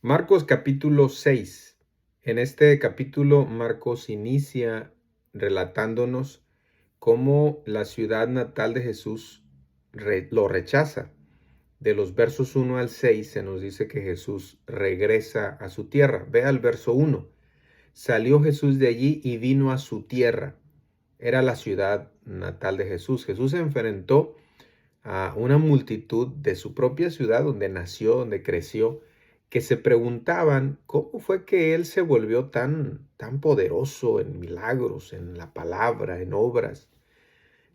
Marcos capítulo 6. En este capítulo Marcos inicia relatándonos cómo la ciudad natal de Jesús lo rechaza. De los versos 1 al 6 se nos dice que Jesús regresa a su tierra. Vea el verso 1. Salió Jesús de allí y vino a su tierra. Era la ciudad natal de Jesús. Jesús se enfrentó a una multitud de su propia ciudad donde nació, donde creció, que se preguntaban cómo fue que él se volvió tan poderoso en milagros, en la palabra, en obras.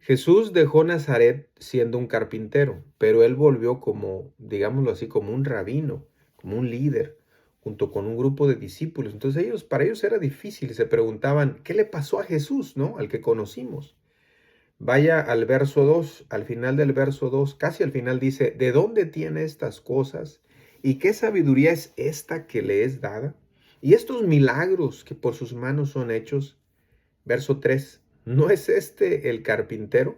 Jesús dejó Nazaret siendo un carpintero, pero él volvió como, digámoslo así, como un rabino, como un líder, junto con un grupo de discípulos. Entonces para ellos era difícil, se preguntaban, ¿qué le pasó a Jesús, no? Al que conocimos. Vaya al verso 2, al final del verso 2, casi al final dice, ¿de dónde tiene estas cosas? ¿Y qué sabiduría es esta que le es dada? Y estos milagros que por sus manos son hechos. Verso 3, ¿no es este el carpintero?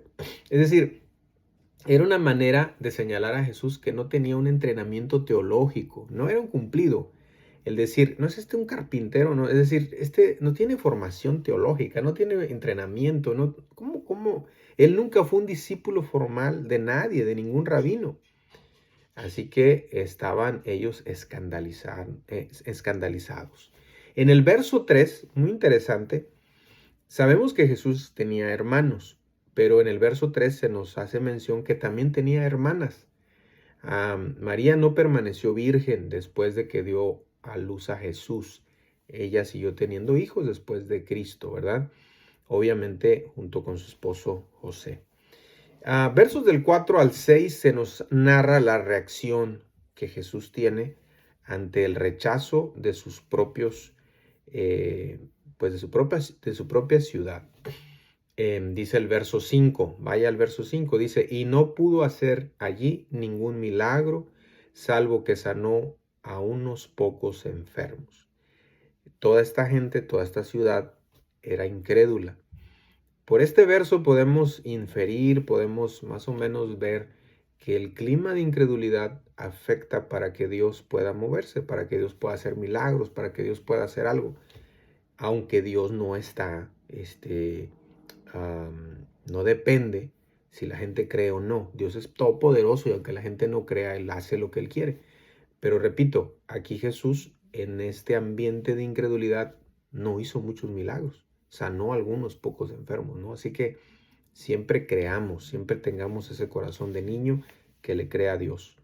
Es decir, era una manera de señalar a Jesús que no tenía un entrenamiento teológico, no era un cumplido. El decir, no es este un carpintero, no, es decir, este no tiene formación teológica, no tiene entrenamiento, no, ¿cómo? Él nunca fue un discípulo formal de nadie, de ningún rabino. Así que estaban ellos escandalizados. En el verso 3, muy interesante, sabemos que Jesús tenía hermanos, pero en el verso 3 se nos hace mención que también tenía hermanas. María no permaneció virgen después de que dio a luz a Jesús. Ella siguió teniendo hijos después de Cristo, ¿verdad? Obviamente junto con su esposo José. Versos del 4 al 6 se nos narra la reacción que Jesús tiene ante el rechazo de sus propios, pues de su propia ciudad. Dice el verso 5, vaya al verso 5, dice, y no pudo hacer allí ningún milagro, salvo que sanó a unos pocos enfermos. Toda esta gente, toda esta ciudad era incrédula. Por este verso podemos inferir, podemos más o menos ver que el clima de incredulidad afecta para que Dios pueda moverse, para que Dios pueda hacer milagros, para que Dios pueda hacer algo, aunque Dios no está, no depende si la gente cree o no. Dios es todopoderoso y aunque la gente no crea, Él hace lo que Él quiere. Pero repito, aquí Jesús en este ambiente de incredulidad no hizo muchos milagros, sanó a algunos pocos enfermos, ¿no? Así que siempre creamos, siempre tengamos ese corazón de niño que le crea a Dios.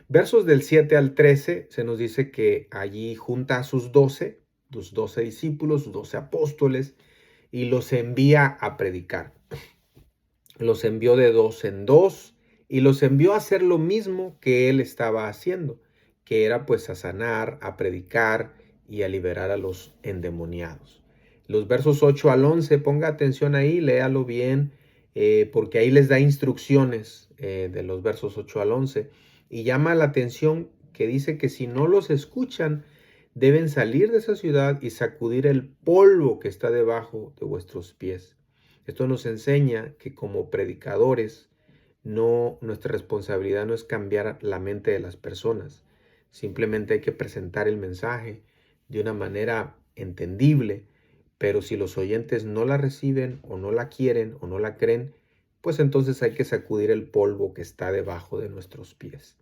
Versos del 7 al 13 se nos dice que allí junta a sus 12, sus 12 discípulos, sus 12 apóstoles, y los envía a predicar. Los envió de dos en dos y los envió a hacer lo mismo que él estaba haciendo, que era pues a sanar, a predicar y a liberar a los endemoniados. Los versos 8 al 11, ponga atención ahí, léalo bien, porque ahí les da instrucciones de los versos 8 al 11 y llama la atención que dice que si no los escuchan, deben salir de esa ciudad y sacudir el polvo que está debajo de vuestros pies. Esto nos enseña que como predicadores, nuestra responsabilidad no es cambiar la mente de las personas. Simplemente hay que presentar el mensaje de una manera entendible, pero si los oyentes no la reciben o no la quieren o no la creen, pues entonces hay que sacudir el polvo que está debajo de nuestros pies.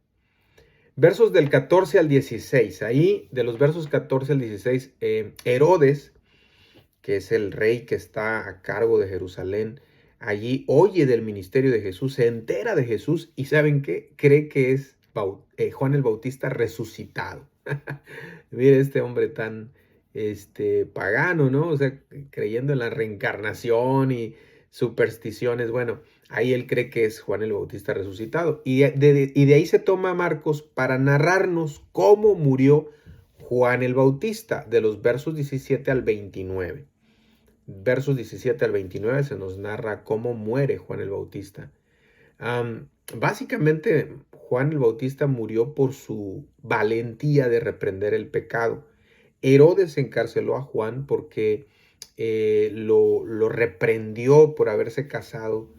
Versos del 14 al 16. Ahí, de los versos 14 al 16, Herodes, que es el rey que está a cargo de Jerusalén, allí oye del ministerio de Jesús, se entera de Jesús y ¿saben qué? Cree que es Juan el Bautista resucitado. Mire este hombre tan pagano, ¿no? O sea, creyendo en la reencarnación y supersticiones. Bueno, ahí él cree que es Juan el Bautista resucitado. Y de ahí se toma Marcos para narrarnos cómo murió Juan el Bautista, de los versos 17 al 29. Versos 17 al 29 se nos narra cómo muere Juan el Bautista. Básicamente, Juan el Bautista murió por su valentía de reprender el pecado. Herodes encarceló a Juan porque lo reprendió por haberse casado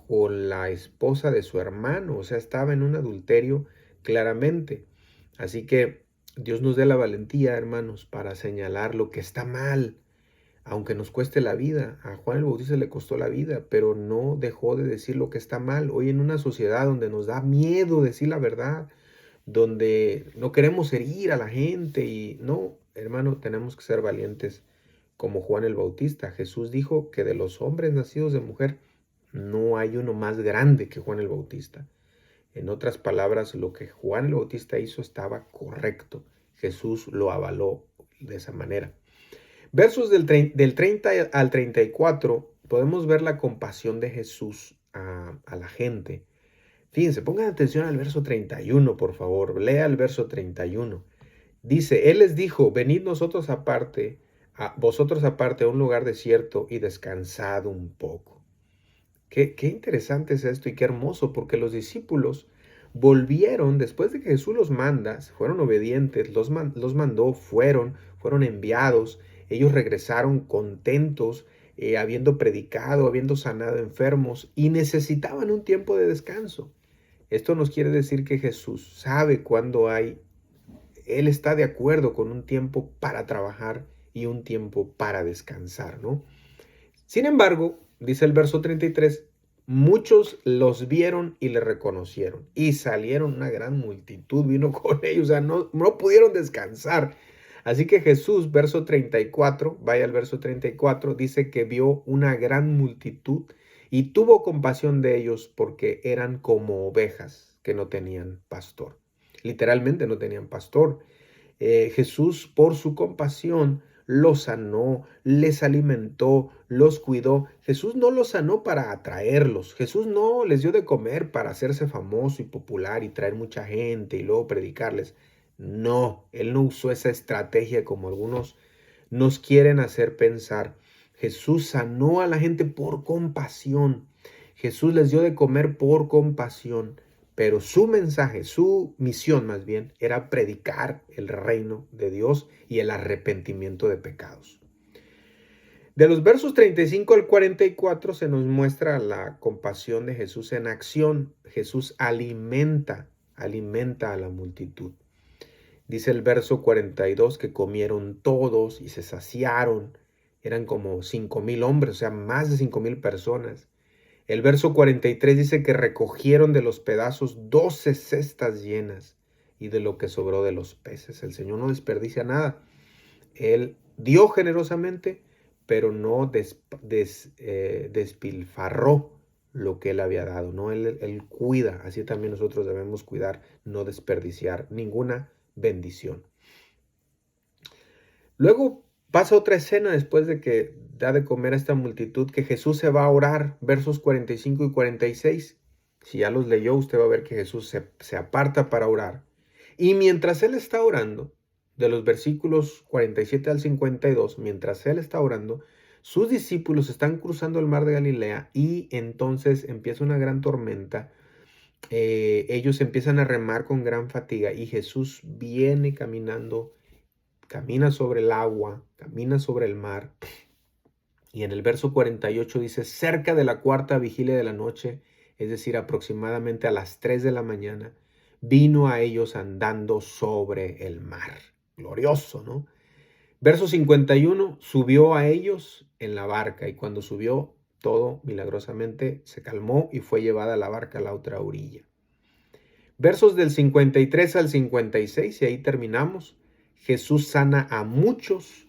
con la esposa de su hermano, o sea, estaba en un adulterio claramente. Así que Dios nos dé la valentía, hermanos, para señalar lo que está mal, aunque nos cueste la vida. A Juan el Bautista le costó la vida, pero no dejó de decir lo que está mal. Hoy en una sociedad donde nos da miedo decir la verdad, donde no queremos herir a la gente y no, hermano, tenemos que ser valientes como Juan el Bautista. Jesús dijo que de los hombres nacidos de mujer no hay uno más grande que Juan el Bautista. En otras palabras, lo que Juan el Bautista hizo estaba correcto. Jesús lo avaló de esa manera. Versos del 30 al 34, podemos ver la compasión de Jesús a la gente. Fíjense, pongan atención al verso 31, por favor. Lea el verso 31. Dice, Él les dijo, venid vosotros aparte a un lugar desierto y descansad un poco. Qué interesante es esto y qué hermoso, porque los discípulos volvieron, después de que Jesús los manda, fueron obedientes, los mandó, fueron enviados, ellos regresaron contentos, habiendo predicado, habiendo sanado enfermos y necesitaban un tiempo de descanso. Esto nos quiere decir que Jesús sabe cuándo Él está de acuerdo con un tiempo para trabajar y un tiempo para descansar, ¿no? Sin embargo, dice el verso 33, muchos los vieron y le reconocieron y salieron una gran multitud, vino con ellos, o sea, no pudieron descansar. Así que Jesús, verso 34, vaya al verso 34, dice que vio una gran multitud y tuvo compasión de ellos porque eran como ovejas que no tenían pastor. Literalmente no tenían pastor. Jesús, por su compasión, los sanó, les alimentó, los cuidó. Jesús no los sanó para atraerlos. Jesús no les dio de comer para hacerse famoso y popular y traer mucha gente y luego predicarles. No, Él no usó esa estrategia como algunos nos quieren hacer pensar. Jesús sanó a la gente por compasión. Jesús les dio de comer por compasión. Pero su mensaje, su misión más bien, era predicar el reino de Dios y el arrepentimiento de pecados. De los versos 35 al 44 se nos muestra la compasión de Jesús en acción. Jesús alimenta a la multitud. Dice el verso 42 que comieron todos y se saciaron. Eran como 5,000 hombres, o sea, más de 5,000 personas. El verso 43 dice que recogieron de los pedazos 12 cestas llenas y de lo que sobró de los peces. El Señor no desperdicia nada. Él dio generosamente, pero no despilfarró lo que Él había dado. ¿No? Él cuida, así también nosotros debemos cuidar, no desperdiciar ninguna bendición. Luego pasa otra escena después de que da de comer a esta multitud, que Jesús se va a orar, versos 45 y 46. Si ya los leyó, usted va a ver que Jesús se aparta para orar. Y mientras Él está orando, de los versículos 47 al 52, mientras Él está orando, sus discípulos están cruzando el mar de Galilea y entonces empieza una gran tormenta. Ellos empiezan a remar con gran fatiga y Jesús viene caminando, camina sobre el agua, camina sobre el mar. Y en el verso 48 dice, cerca de la cuarta vigilia de la noche, es decir, aproximadamente a las 3 de la mañana, vino a ellos andando sobre el mar. Glorioso, ¿no? Verso 51, subió a ellos en la barca y cuando subió, todo milagrosamente se calmó y fue llevada la barca a la otra orilla. Versos del 53 al 56, y ahí terminamos. Jesús sana a muchos,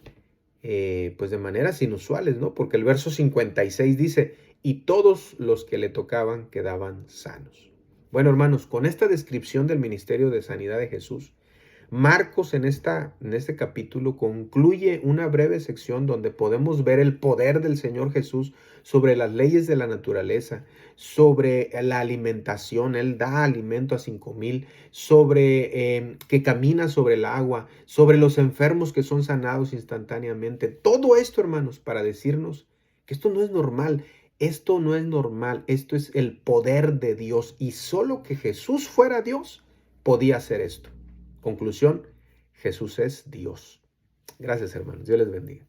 pues de maneras inusuales, ¿no? Porque el verso 56 dice, y todos los que le tocaban quedaban sanos. Bueno, hermanos, con esta descripción del ministerio de sanidad de Jesús, Marcos en este capítulo concluye una breve sección donde podemos ver el poder del Señor Jesús sobre las leyes de la naturaleza, sobre la alimentación. Él da alimento a 5,000, sobre que camina sobre el agua, sobre los enfermos que son sanados instantáneamente. Todo esto, hermanos, para decirnos que esto no es normal. Esto no es normal. Esto es el poder de Dios y solo que Jesús fuera Dios podía hacer esto. Conclusión, Jesús es Dios. Gracias, hermanos. Dios les bendiga.